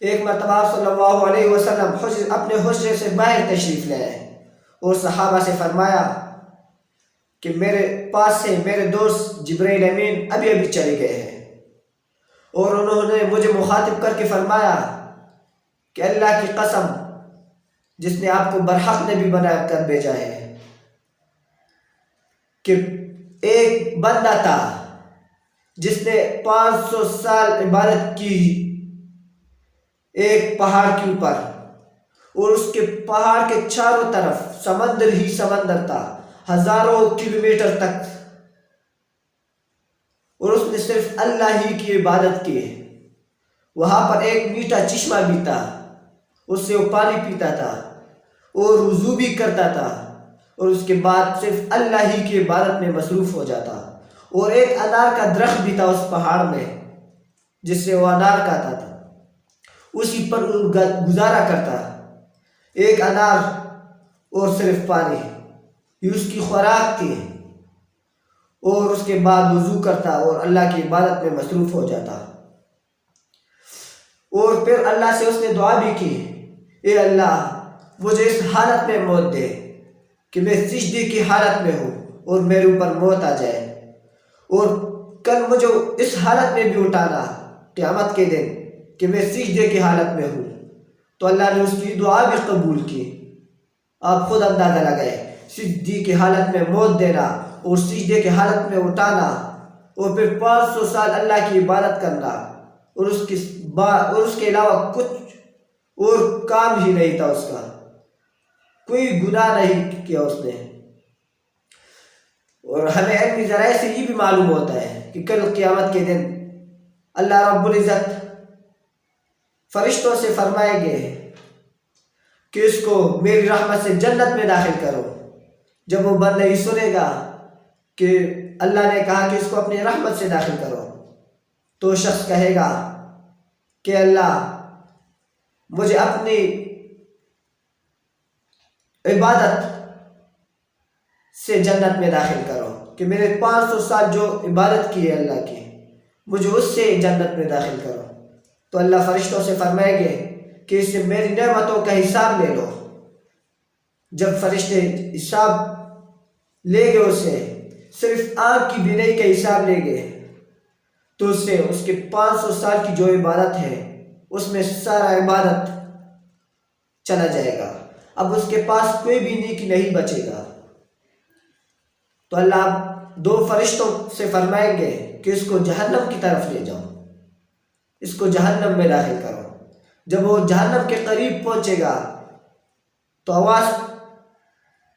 ایک مرتبہ آپ صلی اللہ علیہ وسلم اپنے حجرے سے باہر تشریف لے آئے اور صحابہ سے فرمایا کہ میرے پاس سے میرے دوست جبرائیل امین ابھی ابھی چلے گئے ہیں، اور انہوں نے مجھے مخاطب کر کے فرمایا کہ اللہ کی قسم جس نے آپ کو برحق نبی بنا کر بھیجا ہے، کہ ایک بندہ تھا جس نے 500 سال عبادت کی ایک پہاڑ کے اوپر، اور اس کے پہاڑ کے چاروں طرف سمندر ہی سمندر تھا، ہزاروں کلومیٹر تک، اور اس نے صرف اللہ ہی کی عبادت کی۔ وہاں پر ایک میٹھا چشمہ بھی تھا، اس سے وہ پانی پیتا تھا اور وضو بھی کرتا تھا، اور اس کے بعد صرف اللہ ہی کی عبادت میں مصروف ہو جاتا۔ اور ایک انار کا درخت بھی تھا اس پہاڑ میں جس سے وہ انار کھاتا تھا، اسی پر گزارا کرتا، ایک انار اور صرف پانی، یہ اس کی خوراک تھی، اور اس کے بعد وضو کرتا اور اللہ کی عبادت میں مصروف ہو جاتا۔ اور پھر اللہ سے اس نے دعا بھی کی، اے اللہ مجھے اس حالت میں موت دے کہ میں سجدے کی حالت میں ہوں اور میرے اوپر موت آ جائے، اور کل مجھے اس حالت میں بھی اٹھانا قیامت کے دن کہ میں سجدے کی حالت میں ہوں۔ تو اللہ نے اس کی دعا بھی قبول کی۔ آپ خود اندازہ لگائے، سجدے کی حالت میں موت دینا اور سجدے کی حالت میں اٹھانا، اور پھر 500 سال اللہ کی عبادت کرنا، اور اس کے علاوہ کچھ اور کام ہی نہیں تھا، اس کا کوئی گناہ نہیں کیا اس نے۔ اور ہمیں علمی ذرائع سے یہ بھی معلوم ہوتا ہے کہ کل قیامت کے دن اللہ رب العزت فرشتوں سے فرمائیں گے کہ اس کو میری رحمت سے جنت میں داخل کرو۔ جب وہ بندہ یہ سنے گا کہ اللہ نے کہا کہ اس کو اپنی رحمت سے داخل کرو، تو شخص کہے گا کہ اللہ مجھے اپنی عبادت سے جنت میں داخل کرو، کہ میرے 500 سال جو عبادت کی ہے اللہ کی، مجھے اس سے جنت میں داخل کرو۔ تو اللہ فرشتوں سے فرمائیں گے کہ اس سے میری نعمتوں کا حساب لے لو۔ جب فرشتے حساب لے گے، اسے صرف آنکھ کی بینائی کا حساب لے گے، تو اس سے اس کے 500 سال کی جو عبادت ہے اس میں سارا عبادت چلا جائے گا، اب اس کے پاس کوئی بھی نیکی نہیں بچے گا۔ تو اللہ 2 فرشتوں سے فرمائیں گے کہ اس کو جہنم کی طرف لے جاؤ، اس کو جہنم میں داخل کرو۔ جب وہ جہنم کے قریب پہنچے گا تو آواز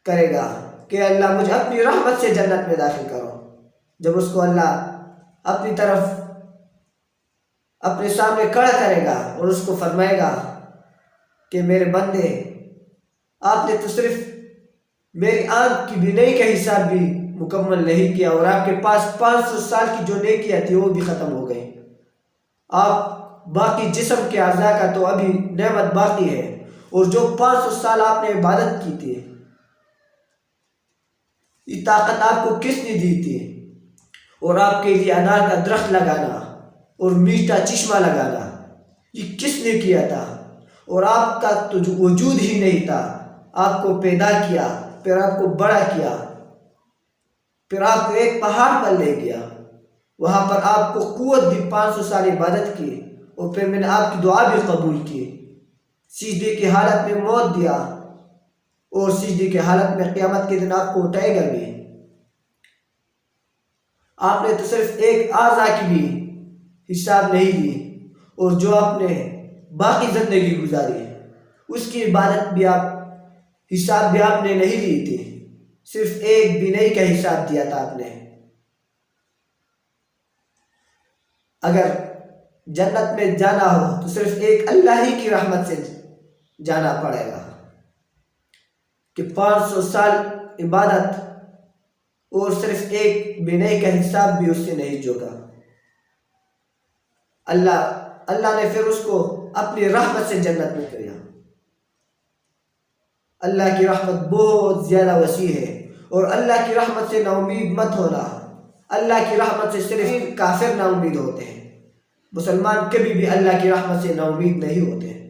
کرے گا کہ اللہ مجھے اپنی رحمت سے جنت میں داخل کرو۔ جب اس کو اللہ اپنی طرف اپنے سامنے کھڑا کرے گا اور اس کو فرمائے گا کہ میرے بندے، آپ نے تو صرف میری آنکھ کی بینائی کا حساب بھی مکمل نہیں کیا، اور آپ کے پاس 500 سال کی جو نیکیاں تھی وہ بھی ختم ہو گئی، آپ باقی جسم کے اعضاء کا تو ابھی نعمت باقی ہے، اور جو 500 سال آپ نے عبادت کی تھی، یہ طاقت آپ کو کس نے دی تھی؟ اور آپ کے لیے انار کا درخت لگانا اور میٹھا چشمہ لگانا یہ کس نے کیا تھا؟ اور آپ کا تو وجود ہی نہیں تھا، آپ کو پیدا کیا، پھر آپ کو بڑا کیا، پھر آپ کو ایک پہاڑ پر لے گیا، وہاں پر آپ کو قوت دی، 500 سال عبادت کی، اور پھر میں نے آپ کی دعا بھی قبول کی، سجدے کی حالت میں موت دیا، اور سجدے کی حالت میں قیامت کے دن آپ کو اٹھائے گا بھی۔ آپ نے تو صرف ایک اعضاء کی بھی حساب نہیں دی، اور جو آپ نے باقی زندگی گزاری اس کی عبادت بھی حساب بھی آپ نے نہیں لی تھی، صرف ایک بینائی کا حساب دیا تھا آپ نے۔ اگر جنت میں جانا ہو تو صرف ایک اللہ ہی کی رحمت سے جانا پڑے گا، کہ 500 سال عبادت اور صرف ایک بینائی کا حساب بھی اس سے نہیں جوگا۔ اللہ نے پھر اس کو اپنی رحمت سے جنت میں کیا۔ اللہ کی رحمت بہت زیادہ وسیع ہے، اور اللہ کی رحمت سے نا امید مت ہونا۔ اللہ کی رحمت سے صرف کافر نا امید ہوتے ہیں۔ مسلمان کبھی بھی اللہ کی رحمت سے نا امید نہیں ہوتے.